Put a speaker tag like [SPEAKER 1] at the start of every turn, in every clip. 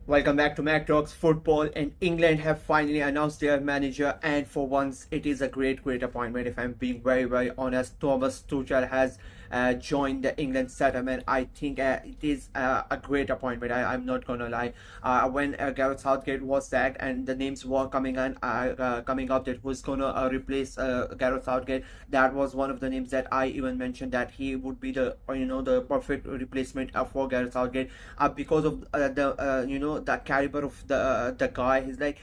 [SPEAKER 1] Welcome back to Mac Talks Football. And England have finally announced their manager, and for once, it is a great appointment. If I'm being very honest, Thomas Tuchel has joined the England setup, and I think it is a great appointment. I'm not gonna lie. When Gareth Southgate was sacked, and the names were coming up that was gonna replace Gareth Southgate, that was one of the names that I even mentioned that he would be the perfect replacement for Gareth Southgate because of the caliber of the guy. He's like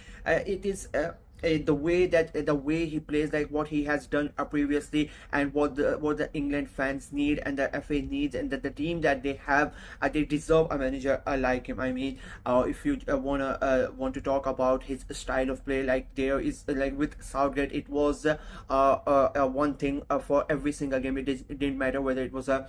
[SPEAKER 1] the way he plays, like what he has done previously, and what the England fans need, and the FA needs, and the team that they have, they deserve a manager like him. I mean, if you want to talk about his style of play, like there is like with Southgate, it was one thing for every single game. It didn't matter whether it was a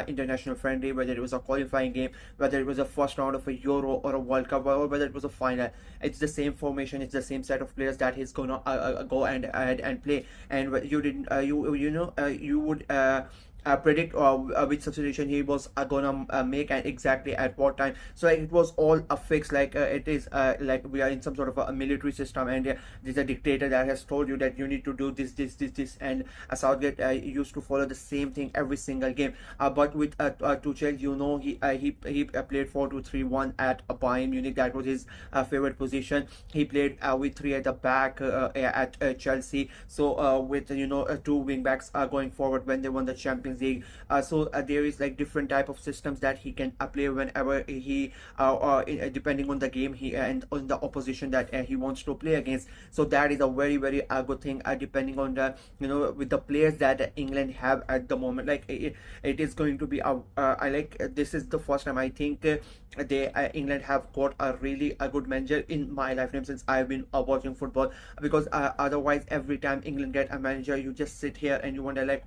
[SPEAKER 1] international friendly, whether it was a qualifying game, whether it was a first round of a Euro or a World Cup, or whether it was a final. It's the same formation, it's the same set of players that he's gonna go and play. And you didn't you would predict which substitution he was gonna make, and exactly at what time. So like, it was all a fix. Like it is like we are in some sort of a military system, and there's a dictator that has told you that you need to do this, and Southgate used to follow the same thing every single game. But with Tuchel, he played 4-2-3-1 at Bayern Munich. That was his favorite position. He played with three at the back at Chelsea. So with two wing backs going forward when they won the Champions League. So there is like different type of systems that he can play whenever he depending on the game and on the opposition that he wants to play against. So that is a very good thing, depending on the with the players that England have at the moment. Like it is going to be I like this is the first time I think England have got a good manager in my lifetime since I've been watching football. Because otherwise, every time England get a manager, you just sit here and you wonder like,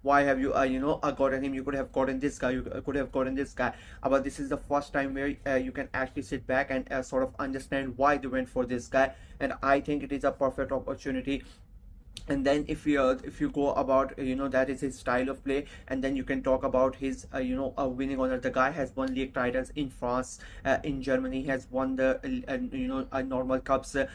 [SPEAKER 1] why have you gotten him? You could have gotten this guy, you could have gotten this guy. But this is the first time where you can actually sit back and sort of understand why they went for this guy. And I think it is a perfect opportunity. And then if you go about that is his style of play, and then you can talk about his winning honor. The guy has won league titles in France, in Germany. He has won the normal cups, the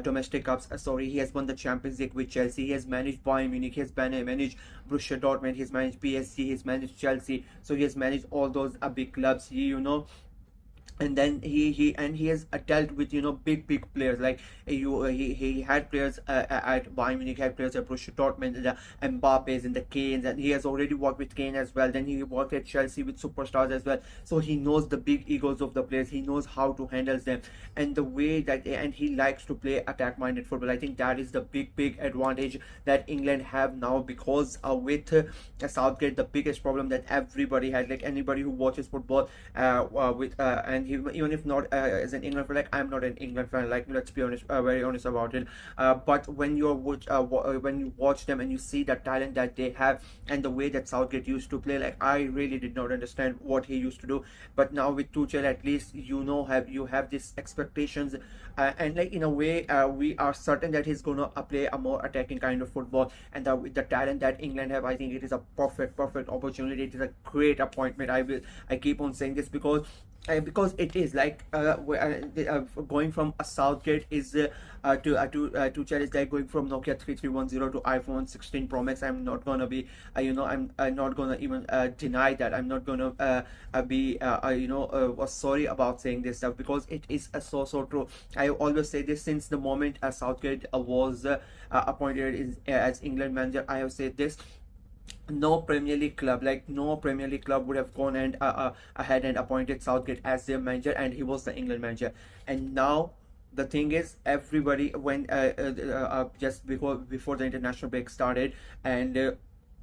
[SPEAKER 1] domestic cups, sorry. He has won the Champions League with Chelsea. He has managed Bayern Munich, he has managed Borussia Dortmund, he has managed PSG, he has managed Chelsea. So he has managed all those big clubs. And then he has dealt with big players. Like he had players at Bayern Munich, had players at Borussia Dortmund, the Mbappes and the Kanes, and he has already worked with Kane as well. Then he worked at Chelsea with superstars as well. So he knows the big egos of the players, he knows how to handle them, and the way that and he likes to play attack minded football. I think that is the big advantage that England have now. Because with Southgate, the biggest problem that everybody had, like anybody who watches football and even if not as an England fan, like I'm not an England fan, like let's be honest, very honest about it. But when you watch them and you see the talent that they have and the way that Southgate used to play, like I really did not understand what he used to do. But now with Tuchel, at least you have these expectations, and like in a way we are certain that he's gonna play a more attacking kind of football. And with the talent that England have, I think it is a perfect opportunity. It is a great appointment. I keep on saying this because it is like going from a Southgate is to Tuchel is like going from Nokia 3310 to iPhone 16 Pro Max. I'm not gonna be I'm not gonna even deny that. I'm not gonna be sorry about saying this stuff, because it is so true. I always say this since the moment Southgate was appointed as England manager. I have said this: no Premier League club would have gone and ahead and appointed Southgate as their manager, and he was the England manager. And now the thing is, everybody, when just before the international break started, and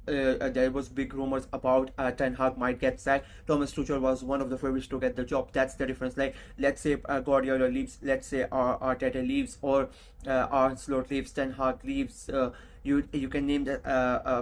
[SPEAKER 1] there was big rumors about Ten Hag might get sacked, Thomas Tuchel was one of the favorites to get the job. That's the difference. Like let's say Guardiola leaves, let's say Arteta leaves, or Ancelotti leaves, Ten Hag leaves, You can name that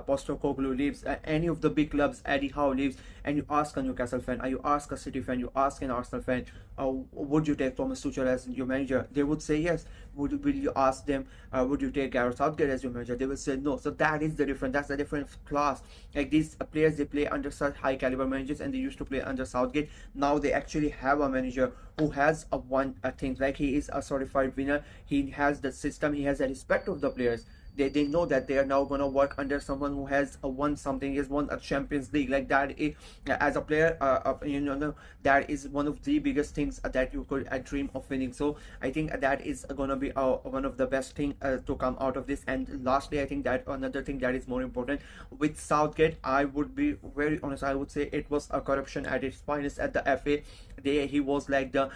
[SPEAKER 1] Postecoglou leaves, any of the big clubs, Eddie Howe leaves, and you ask a Newcastle fan, or you ask a City fan, you ask an Arsenal fan, would you take Thomas Tuchel as your manager? They would say yes. Will you ask them, would you take Gareth Southgate as your manager? They will say no. So that is the difference. That's a different class. Like these players, they play under such high caliber managers, and they used to play under Southgate. Now they actually have a manager who has a one thing, like he is a certified winner. He has the system. He has the respect of the players. They know that they are now going to work under someone who has won something, has won a Champions League. Like that is, as a player, that is one of the biggest things that you could dream of winning. So I think that is going to be one of the best thing to come out of this. And lastly, I think that another thing that is more important with Southgate, I would be very honest, I would say it was a corruption at its finest at the FA. He was like the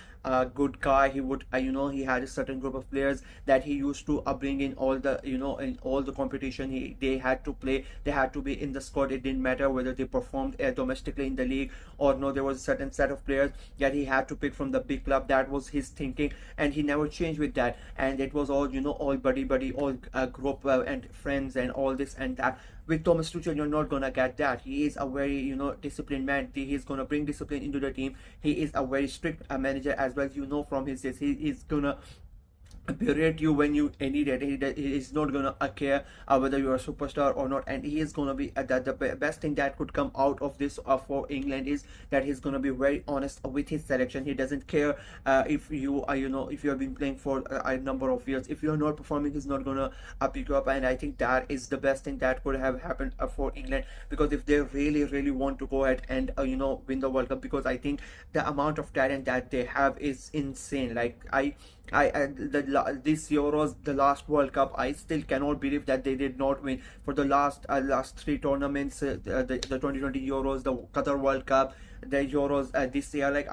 [SPEAKER 1] good guy. He would he had a certain group of players that he used to bring in all the in all the competition. They had to play, they had to be in the squad. It didn't matter whether they performed domestically in the league or no. There was a certain set of players that he had to pick from the big club. That was his thinking, and he never changed with that. And it was all all buddy, all group and friends and all this and that. With Thomas Tuchel, you're not gonna get that. He is a very disciplined man. He's gonna bring discipline into the team. He is a very strict manager as well. From his days, he is gonna berate you when you need it. He is not gonna care whether you're a superstar or not, and he is gonna be the best thing that could come out of this for England is that he's gonna be very honest with his selection. He doesn't care if you if you have been playing for a number of years. If you're not performing, he's not gonna pick you up. And I think that is the best thing that could have happened for England, because if they really want to go ahead and win the World Cup, because I think the amount of talent that they have is insane. Like this Euros, the last World Cup, I still cannot believe that they did not win for the last three tournaments, the 2020 Euros, the Qatar World Cup, the Euros this year. Like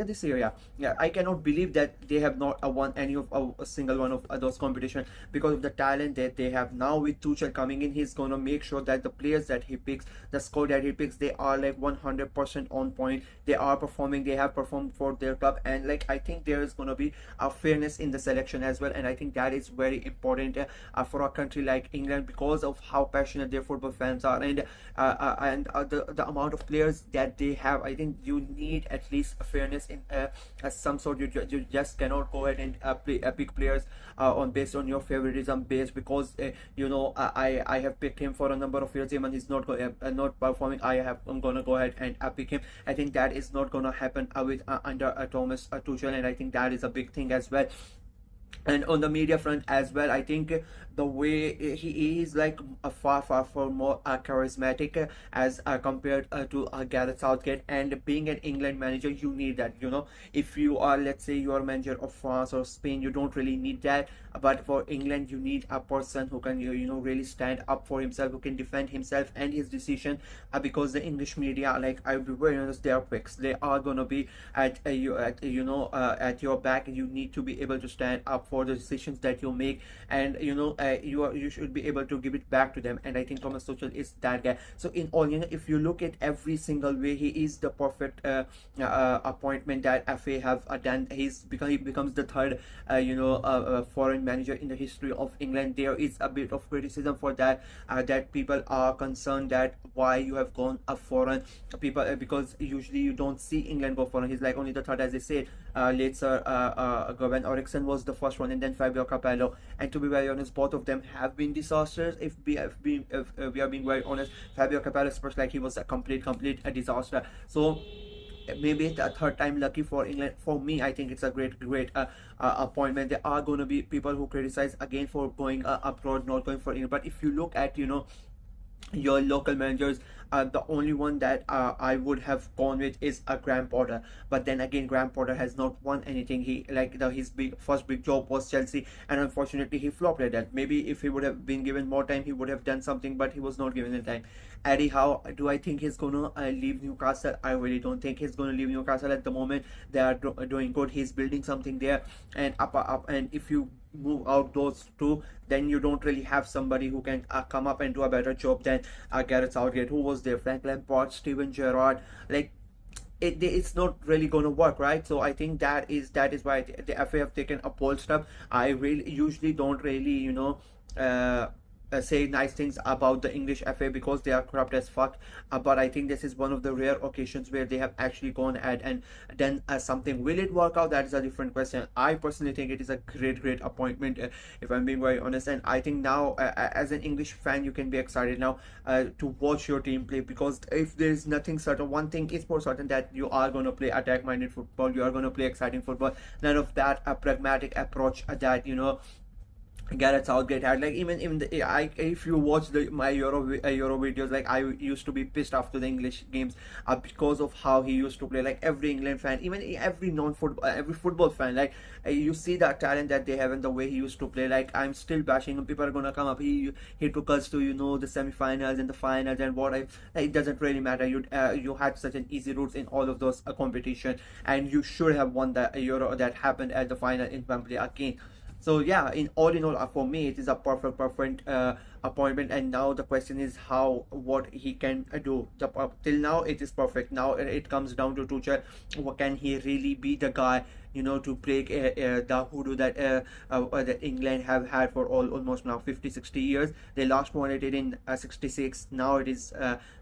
[SPEAKER 1] this year, yeah, I cannot believe that they have not won any of a single one of those competitions, because of the talent that they have. Now with Tuchel coming in, he's gonna make sure that the players that he picks, the squad that he picks, they are like 100% on point. They are performing, they have performed for their club, and like I think there is gonna be a fairness in the selection as well. And I think that is very important for a country like England, because of how passionate their football fans are, and the amount of players that they have. I think you need at least a fairness in some sort. You just cannot go ahead and pick players on based on your favoritism based, because I have picked him for a number of years, and he's not not performing. I'm gonna go ahead and pick him. I think that is not gonna happen with under Thomas Tuchel, and I think that is a big thing as well. And on the media front as well, I think the way he is like a far more charismatic as compared to Gareth Southgate. And being an England manager, you need that. If you are, let's say, you are manager of France or Spain, you don't really need that. But for England, you need a person who can really stand up for himself, who can defend himself and his decision, because the English media, like, I'll be very honest, they are pricks. They are gonna be at at your back. You need to be able to stand up for the decisions that you make, and you should be able to give it back to them. And I think Thomas Tuchel is that guy. So in all, if you look at every single way, he is the perfect appointment that FA have done. He becomes the third foreign manager in the history of England. There is a bit of criticism for that, that people are concerned that why you have gone a foreign people, because usually you don't see England go foreign. He's like only the third, as they say. Later Govan Eriksson was the first one, and then Fabio Capello. And to be very honest, both of them have been disasters. If we are being very honest, Fabio Capello, especially, like, he was a complete disaster. So maybe the third time lucky for England. For me, I think it's a great appointment. There are going to be people who criticize again for going abroad, not going for England. But if you look at your local managers, the only one that I would have gone with is Graham Potter. But then again, Graham Potter has not won anything. His first big job was Chelsea, and unfortunately he flopped at that. Maybe if he would have been given more time, he would have done something, but he was not given the time. Eddie Howe, do I think he's gonna leave Newcastle? I really don't think he's gonna leave Newcastle at the moment. They are doing good. He's building something there, and up, and if you move out those two, then you don't really have somebody who can come up and do a better job than Gareth Southgate, who was there, Frank Lampard, Steven Gerrard. Like, it's not really going to work, right? So I think that is why the FA have taken a bold step. I really usually don't really say nice things about the English FA because they are corrupt as fuck. But I think this is one of the rare occasions where they have actually gone ahead and done something. Will it work out? That is a different question. I personally think it is a great appointment, if I'm being very honest. And I think now, as an English fan, you can be excited now to watch your team play, because if there is nothing certain, one thing is for certain, that you are going to play attack-minded football, you are going to play exciting football. None of that pragmatic approach that Gareth Southgate had. Like even if you watch my Euro videos, like I used to be pissed after the English games because of how he used to play. Like every England fan, even every non-football, every football fan, like you see that talent that they have and the way he used to play. Like I'm still bashing him. People are gonna come up. He took us to the semi-finals and the finals, and what it doesn't really matter. You had such an easy routes in all of those competition, and you should have won the Euro that happened at the final in Wembley again. So yeah, in all, for me, it is a perfect appointment. And now the question is what he can do. Till now, it is perfect. Now it comes down to Tuchel. Can he really be the guy, to break the hoodoo that England have had for almost now 50-60 years. They last won it in 66. Now it is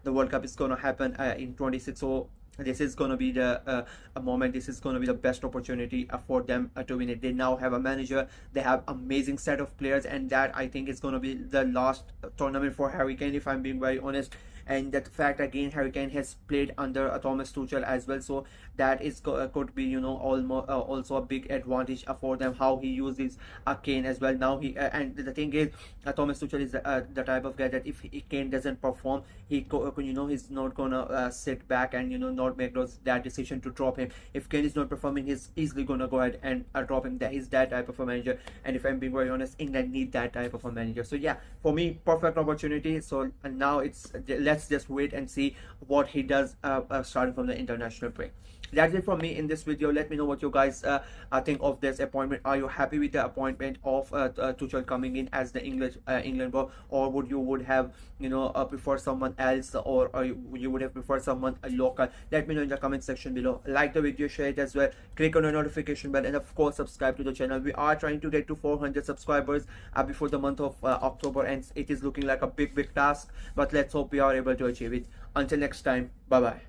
[SPEAKER 1] the World Cup is going to happen in 26. So this is going to be the moment. This is going to be the best opportunity for them to win it. They now have a manager, they have amazing set of players, and that I think is going to be the last tournament for Harry Kane, if I'm being very honest. And that fact, again, Harry Kane has played under Thomas Tuchel as well, so that is could be almost also a big advantage for them, how he uses Kane as well. Now and the thing is, Thomas Tuchel is the type of guy that if Kane doesn't perform, he's not gonna sit back and not make that decision to drop him. If Kane is not performing, he's easily gonna go ahead and drop him. That is that type of a manager, and if I'm being very honest, England need that type of a manager. So yeah, for me, perfect opportunity. So and now let's just wait and see what he does starting from the international break. That's it from me in this video. Let me know what you guys think of this appointment. Are you happy with the appointment of Tuchel coming in as the England boss, or would have prefer someone else, or you would have preferred someone local? Let me know in the comment section below. Like the video, share it as well, click on the notification bell, and of course subscribe to the channel. We are trying to get to 400 subscribers before the month of October ends. It is looking like a big task, but let's hope we are able to achieve it. Until next time, bye bye.